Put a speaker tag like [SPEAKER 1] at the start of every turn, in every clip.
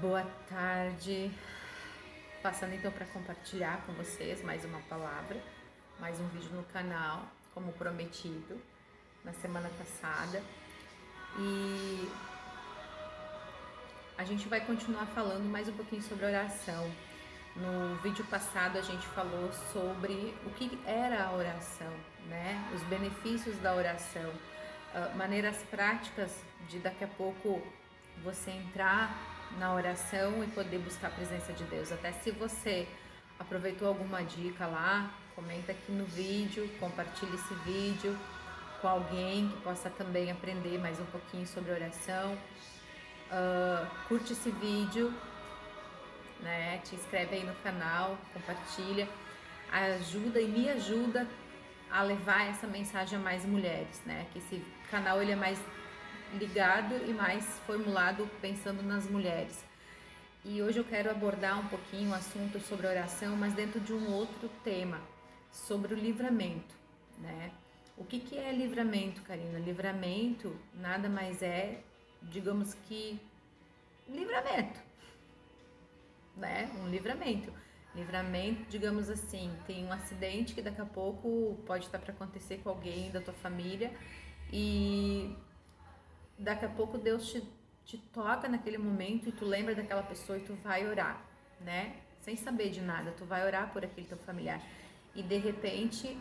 [SPEAKER 1] Boa tarde. Passando então para compartilhar com vocês mais uma palavra, mais um vídeo no canal, como prometido na semana passada. E a gente vai continuar falando mais um pouquinho sobre oração. No vídeo passado a gente falou sobre o que era a oração, né? Os benefícios da oração, maneiras práticas de daqui a pouco você entrar na oração e poder buscar a presença de Deus. Até se você aproveitou alguma dica lá, comenta aqui no vídeo, compartilhe esse vídeo com alguém que possa também aprender mais um pouquinho sobre oração. Curte esse vídeo, né? Te inscreve aí no canal, compartilha, ajuda e me ajuda a levar essa mensagem a mais mulheres, né? Que esse canal ele é mais ligado e mais formulado pensando nas mulheres. E hoje eu quero abordar um pouquinho o assunto sobre oração, mas dentro de um outro tema, sobre o livramento, né? O que é livramento, Karina? Livramento nada mais é, digamos que, livramento, né? Um livramento. Livramento, digamos assim, tem um acidente que daqui a pouco pode estar para acontecer com alguém da tua família e daqui a pouco Deus te toca naquele momento e tu lembra daquela pessoa e tu vai orar, né? Sem saber de nada, tu vai orar por aquele teu familiar. E de repente,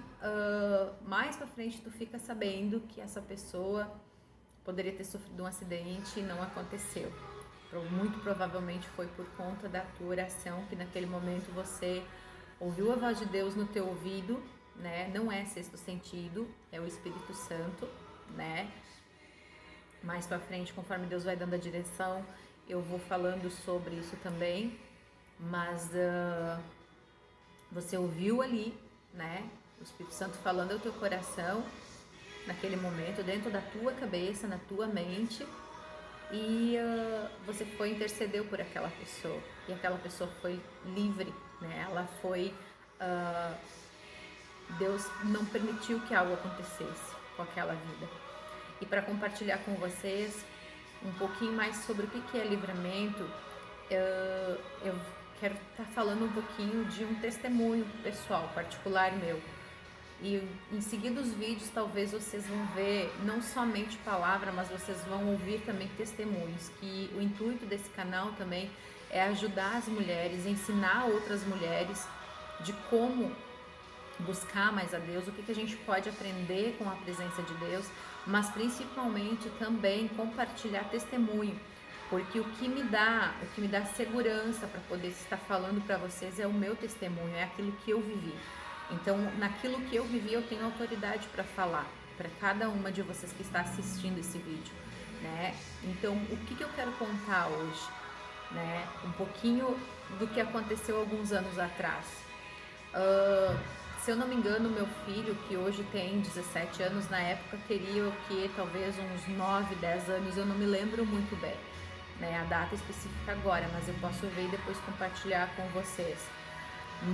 [SPEAKER 1] mais pra frente tu fica sabendo que essa pessoa poderia ter sofrido um acidente e não aconteceu. Muito provavelmente foi por conta da tua oração, que naquele momento você ouviu a voz de Deus no teu ouvido, né? Não é sexto sentido, é o Espírito Santo, né? Mais pra frente, conforme Deus vai dando a direção, eu vou falando sobre isso também, mas você ouviu ali, né? O Espírito Santo falando ao teu coração, naquele momento, dentro da tua cabeça, na tua mente, e você foi intercedeu por aquela pessoa, e aquela pessoa foi livre, né? Ela foi... Deus não permitiu que algo acontecesse com aquela vida. E para compartilhar com vocês um pouquinho mais sobre o que é livramento, eu quero estar falando um pouquinho de um testemunho pessoal, particular meu. E em seguida os vídeos talvez vocês vão ver não somente palavra, mas vocês vão ouvir também testemunhos, que o intuito desse canal também é ajudar as mulheres, ensinar outras mulheres de como buscar mais a Deus, o que a gente pode aprender com a presença de Deus, mas principalmente também compartilhar testemunho, porque o que me dá segurança para poder estar falando para vocês é o meu testemunho, é aquilo que eu vivi. Então, naquilo que eu vivi, eu tenho autoridade para falar para cada uma de vocês que está assistindo esse vídeo, né? Então, o que eu quero contar hoje, né? Um pouquinho do que aconteceu alguns anos atrás. Se eu não me engano, meu filho, que hoje tem 17 anos, na época teria o que? Talvez uns 9, 10 anos, eu não me lembro muito bem, né, a data específica agora, mas eu posso ver e depois compartilhar com vocês.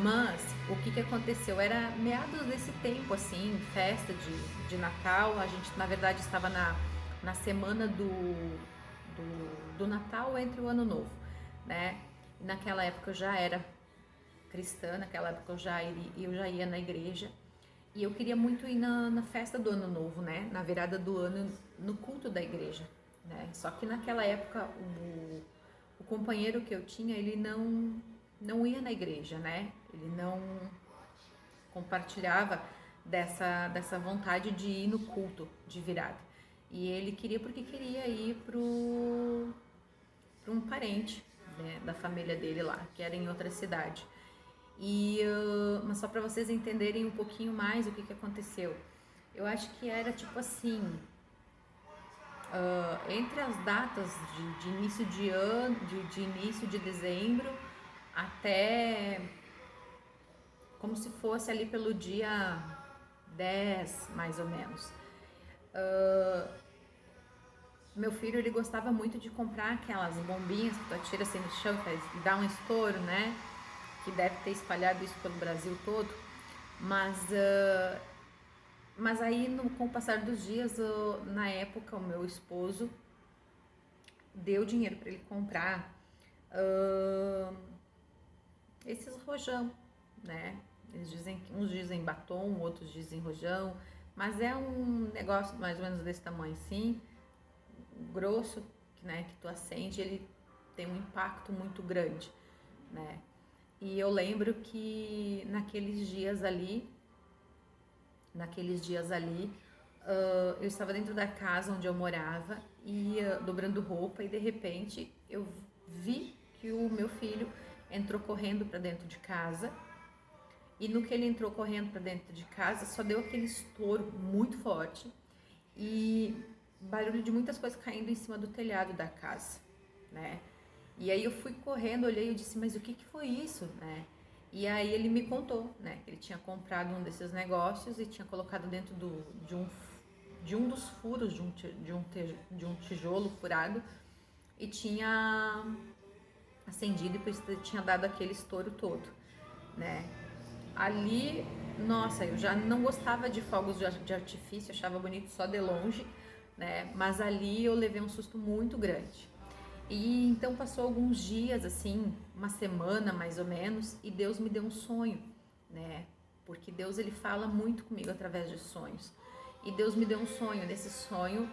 [SPEAKER 1] Mas o que aconteceu? Era meados desse tempo, assim, festa de Natal, a gente na verdade estava na semana do Natal entre o Ano Novo, né? E naquela época eu já era cristã, naquela época eu já ia na igreja e eu queria muito ir na festa do Ano Novo, né? Na virada do ano, no culto da igreja, né? Só que naquela época o companheiro que eu tinha, ele não ia na igreja, né? Ele não compartilhava dessa vontade de ir no culto de virada. E ele queria porque queria ir para um parente, né, da família dele lá, que era em outra cidade. Mas só para vocês entenderem um pouquinho mais o que aconteceu. Eu acho que era tipo assim, entre as datas de início de ano, de início de dezembro, até como se fosse ali pelo dia 10, mais ou menos. Meu filho, ele gostava muito de comprar aquelas bombinhas que tu atira assim no chão e dá um estouro, né? Que deve ter espalhado isso pelo Brasil todo, mas aí com o passar dos dias, na época o meu esposo deu dinheiro para ele comprar Esses rojão, né? Uns dizem batom, outros dizem rojão, mas é um negócio mais ou menos desse tamanho assim, grosso, né? Que tu acende, ele tem um impacto muito grande, né? E eu lembro que naqueles dias ali, eu estava dentro da casa onde eu morava e dobrando roupa e de repente eu vi que o meu filho entrou correndo para dentro de casa e no que ele entrou correndo para dentro de casa só deu aquele estouro muito forte e barulho de muitas coisas caindo em cima do telhado da casa, né? E aí eu fui correndo, olhei e disse, mas o que foi isso, né? E aí ele me contou, né, que ele tinha comprado um desses negócios e tinha colocado dentro de um dos furos de um tijolo furado e tinha acendido e por isso tinha dado aquele estouro todo, né? Ali, nossa, eu já não gostava de fogos de artifício, achava bonito só de longe, né? Mas ali eu levei um susto muito grande. E então passou alguns dias, assim, uma semana mais ou menos, e Deus me deu um sonho, né? Porque Deus, ele fala muito comigo através de sonhos. E Deus me deu um sonho. Nesse sonho,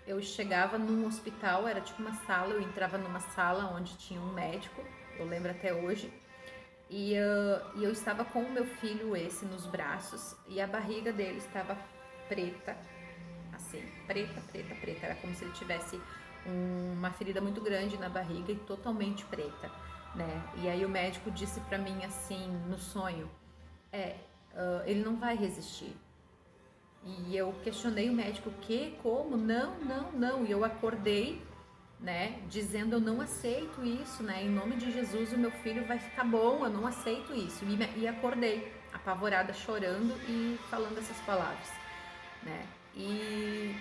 [SPEAKER 1] eu chegava num hospital, era tipo uma sala, eu entrava numa sala onde tinha um médico, eu lembro até hoje, e eu estava com o meu filho esse nos braços, e a barriga dele estava preta, assim, preta, preta, preta, era como se ele tivesse uma ferida muito grande na barriga e totalmente preta, né? E aí o médico disse pra mim assim, no sonho, ele não vai resistir. E eu questionei o médico, o quê? Como? Não, não, não. E eu acordei, né, dizendo, eu não aceito isso, né? Em nome de Jesus, o meu filho vai ficar bom, eu não aceito isso. E acordei, apavorada, chorando e falando essas palavras, né? E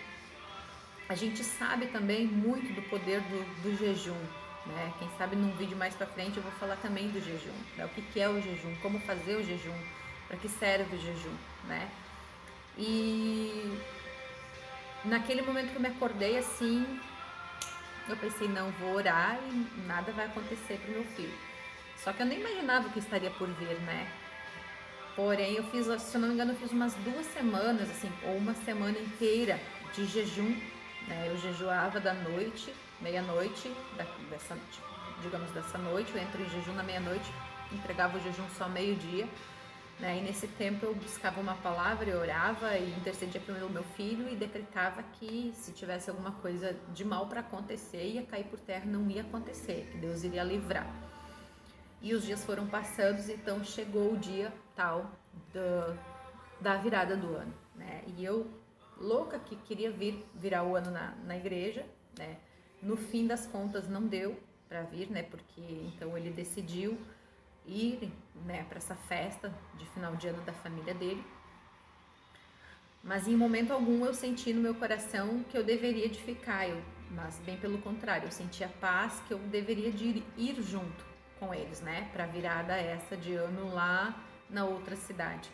[SPEAKER 1] a gente sabe também muito do poder do jejum, né? Quem sabe num vídeo mais pra frente eu vou falar também do jejum, né? O que é o jejum, como fazer o jejum, para que serve o jejum, né? E naquele momento que eu me acordei assim, eu pensei, não, vou orar e nada vai acontecer pro meu filho. Só que eu nem imaginava o que estaria por vir, né? Porém, eu fiz, se eu não me engano, eu fiz umas 2 semanas, assim, ou uma semana inteira de jejum, né? Eu jejuava da noite, meia-noite, dessa noite, eu entro em jejum na meia-noite, entregava o jejum só meio-dia, né? E nesse tempo eu buscava uma palavra, eu orava e intercedia pelo meu filho e decretava que se tivesse alguma coisa de mal para acontecer, ia cair por terra, não ia acontecer, que Deus iria livrar. E os dias foram passando, então chegou o dia tal da virada do ano, né? E eu, louca que queria virar o ano na igreja, né? No fim das contas não deu para vir, né? Porque então ele decidiu ir, né, para essa festa de final de ano da família dele. Mas em momento algum eu senti no meu coração que eu deveria de ficar, mas bem pelo contrário, eu senti a paz que eu deveria de ir junto com eles, né, para virada essa de ano lá na outra cidade.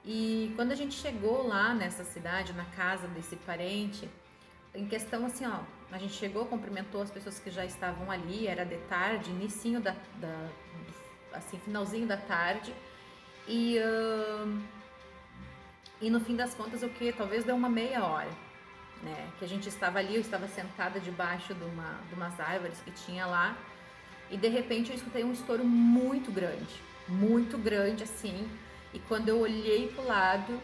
[SPEAKER 1] E quando a gente chegou lá nessa cidade, na casa desse parente, em questão assim, ó, a gente chegou, cumprimentou as pessoas que já estavam ali, era de tarde, inicinho assim, finalzinho da tarde, e no fim das contas, o que? Talvez deu uma meia hora, né, que a gente estava ali, eu estava sentada debaixo de umas árvores que tinha lá, e de repente eu escutei um estouro muito grande assim, e quando eu olhei pro lado,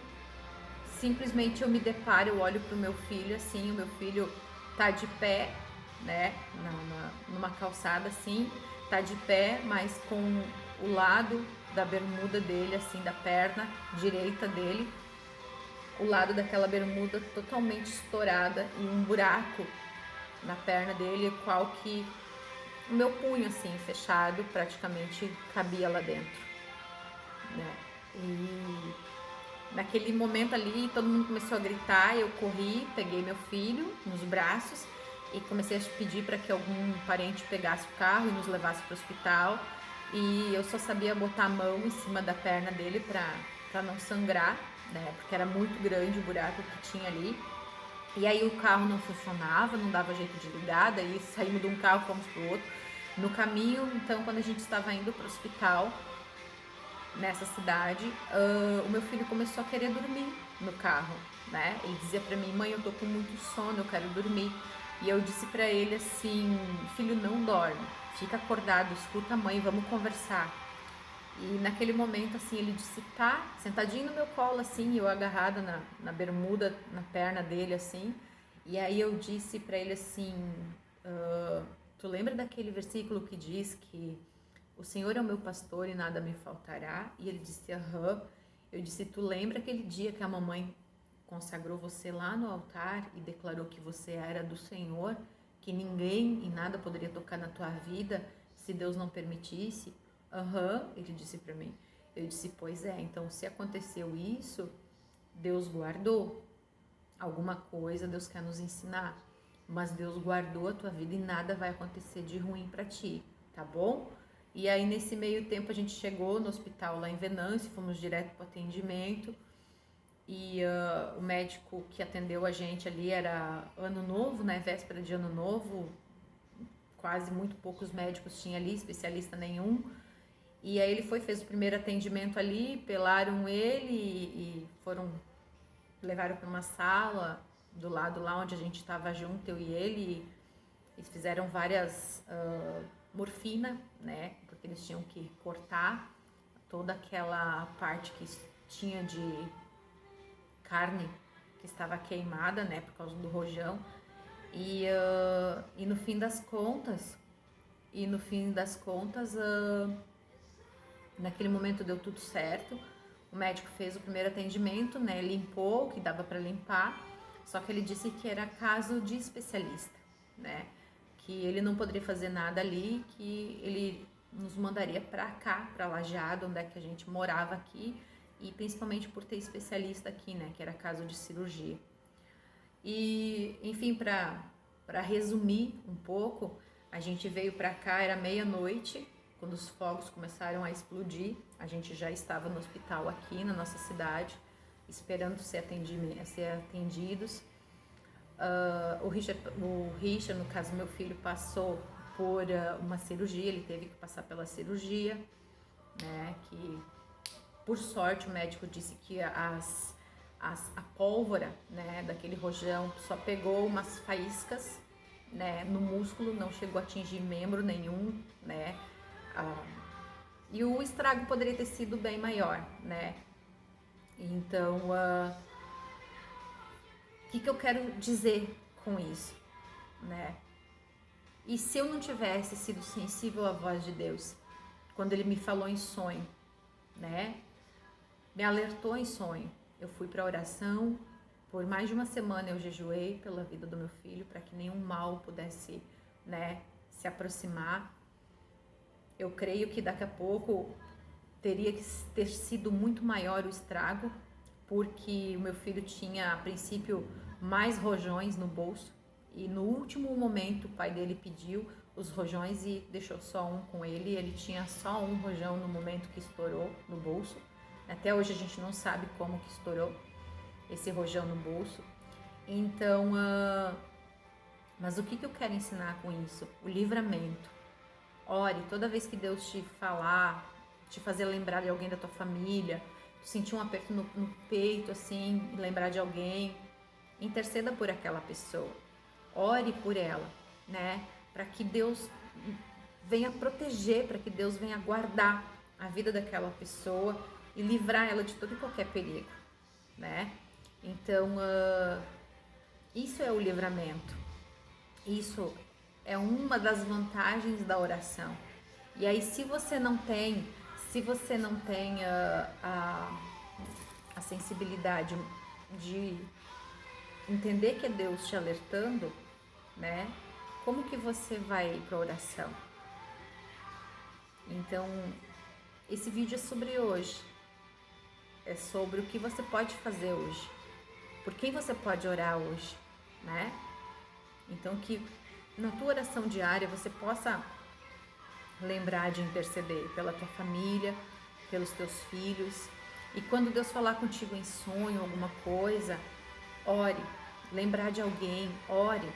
[SPEAKER 1] simplesmente eu me deparo, eu olho pro meu filho assim, o meu filho tá de pé, né, numa calçada assim, tá de pé, mas com o lado da bermuda dele, assim, da perna direita dele, o lado daquela bermuda totalmente estourada e um buraco na perna dele, qual que o meu punho, assim, fechado, praticamente cabia lá dentro, né? E naquele momento ali, todo mundo começou a gritar, eu corri, peguei meu filho nos braços e comecei a pedir para que algum parente pegasse o carro e nos levasse para o hospital. E eu só sabia botar a mão em cima da perna dele para não sangrar, né? Porque era muito grande o buraco que tinha ali. E aí o carro não funcionava, não dava jeito de ligar, daí saímos de um carro, fomos pro outro. No caminho, então, quando a gente estava indo para o hospital, nessa cidade, o meu filho começou a querer dormir no carro, né? Ele dizia para mim: mãe, eu tô com muito sono, eu quero dormir. E eu disse para ele assim: filho, não dorme, fica acordado, escuta a mãe, vamos conversar. E naquele momento, assim, ele disse: tá, sentadinho no meu colo, assim, eu agarrada na bermuda, na perna dele, assim. E aí eu disse para ele assim: tu lembra daquele versículo que diz que o Senhor é o meu pastor e nada me faltará? E ele disse: aham. Eu disse: tu lembra aquele dia que a mamãe consagrou você lá no altar e declarou que você era do Senhor, que ninguém e nada poderia tocar na tua vida se Deus não permitisse? Aham, ele disse para mim. Eu disse: pois é, então se aconteceu isso, Deus guardou. Alguma coisa Deus quer nos ensinar, mas Deus guardou a tua vida e nada vai acontecer de ruim para ti, tá bom? E aí nesse meio tempo a gente chegou no hospital lá em Venâncio, fomos direto para o atendimento e o médico que atendeu a gente ali era ano novo, né, véspera de ano novo, quase muito poucos médicos tinha ali, especialista nenhum. E aí ele fez o primeiro atendimento ali, pelaram ele e levaram para uma sala do lado lá onde a gente estava junto, eu e ele. Eles fizeram várias morfina, né? Porque eles tinham que cortar toda aquela parte que tinha de carne que estava queimada, né? Por causa do rojão. E no fim das contas, naquele momento deu tudo certo. O médico fez o primeiro atendimento, né? Limpou o que dava para limpar, só que ele disse que era caso de especialista, né? Que ele não poderia fazer nada ali, que ele nos mandaria para cá, para Lajeado, onde é que a gente morava aqui, e principalmente por ter especialista aqui, né? Que era caso de cirurgia. E, enfim, para resumir um pouco, a gente veio para cá, era meia-noite, quando os fogos começaram a explodir. A gente já estava no hospital aqui na nossa cidade, esperando ser atendidos. O Richard, no caso meu filho, passou por uma cirurgia, ele teve que passar pela cirurgia, né? Que por sorte o médico disse que a pólvora, né, daquele rojão só pegou umas faíscas, né, no músculo, não chegou a atingir membro nenhum, né? E o estrago poderia ter sido bem maior, né? Então, o que eu quero dizer com isso, né? E se eu não tivesse sido sensível à voz de Deus, quando Ele me falou em sonho, né? Me alertou em sonho, eu fui para a oração, por mais de uma semana eu jejuei pela vida do meu filho, para que nenhum mal pudesse, né, se aproximar. Eu creio que daqui a pouco teria que ter sido muito maior o estrago, porque o meu filho tinha, a princípio, mais rojões no bolso. E no último momento o pai dele pediu os rojões e deixou só um com ele. Ele tinha só um rojão no momento que estourou no bolso. Até hoje a gente não sabe como que estourou esse rojão no bolso. Então, mas o que eu quero ensinar com isso? O livramento. Ore, toda vez que Deus te falar, te fazer lembrar de alguém da tua família, sentir um aperto no peito, assim, lembrar de alguém, interceda por aquela pessoa. Ore por ela, né? Para que Deus venha proteger, para que Deus venha guardar a vida daquela pessoa e livrar ela de todo e qualquer perigo, né? Então, isso é o livramento. Isso é uma das vantagens da oração. E aí, se você não tem a sensibilidade de entender que é Deus te alertando, né? Como que você vai para a oração? Então, esse vídeo é sobre hoje. É sobre o que você pode fazer hoje. Por quem você pode orar hoje, né? Então, que na tua oração diária você possa lembrar de interceder pela tua família, pelos teus filhos. E quando Deus falar contigo em sonho, alguma coisa, ore. Lembrar de alguém, ore.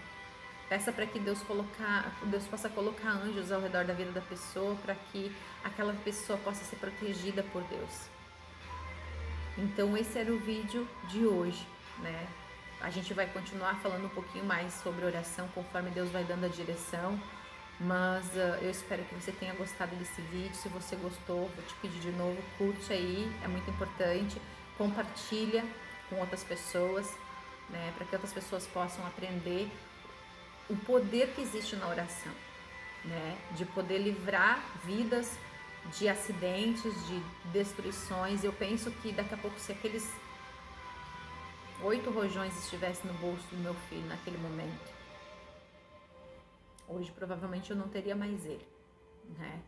[SPEAKER 1] Peça para que Deus possa colocar anjos ao redor da vida da pessoa, para que aquela pessoa possa ser protegida por Deus. Então esse era o vídeo de hoje, né? A gente vai continuar falando um pouquinho mais sobre oração conforme Deus vai dando a direção, mas eu espero que você tenha gostado desse vídeo. Se você gostou, vou te pedir de novo, curte aí, é muito importante, compartilha com outras pessoas, né? Para que outras pessoas possam aprender o poder que existe na oração, né? De poder livrar vidas de acidentes, de destruições. Eu penso que daqui a pouco, se aqueles 8 rojões estivessem no bolso do meu filho naquele momento, hoje provavelmente eu não teria mais ele, né?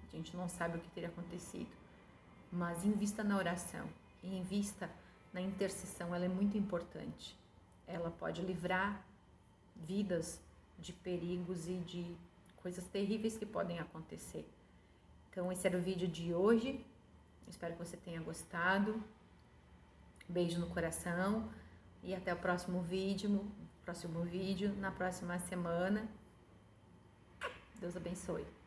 [SPEAKER 1] A gente não sabe o que teria acontecido, mas invista na oração e invista na intercessão, ela é muito importante. Ela pode livrar vidas de perigos e de coisas terríveis que podem acontecer. Então esse era o vídeo de hoje, espero que você tenha gostado. Beijo no coração e até o próximo vídeo na próxima semana. Deus abençoe.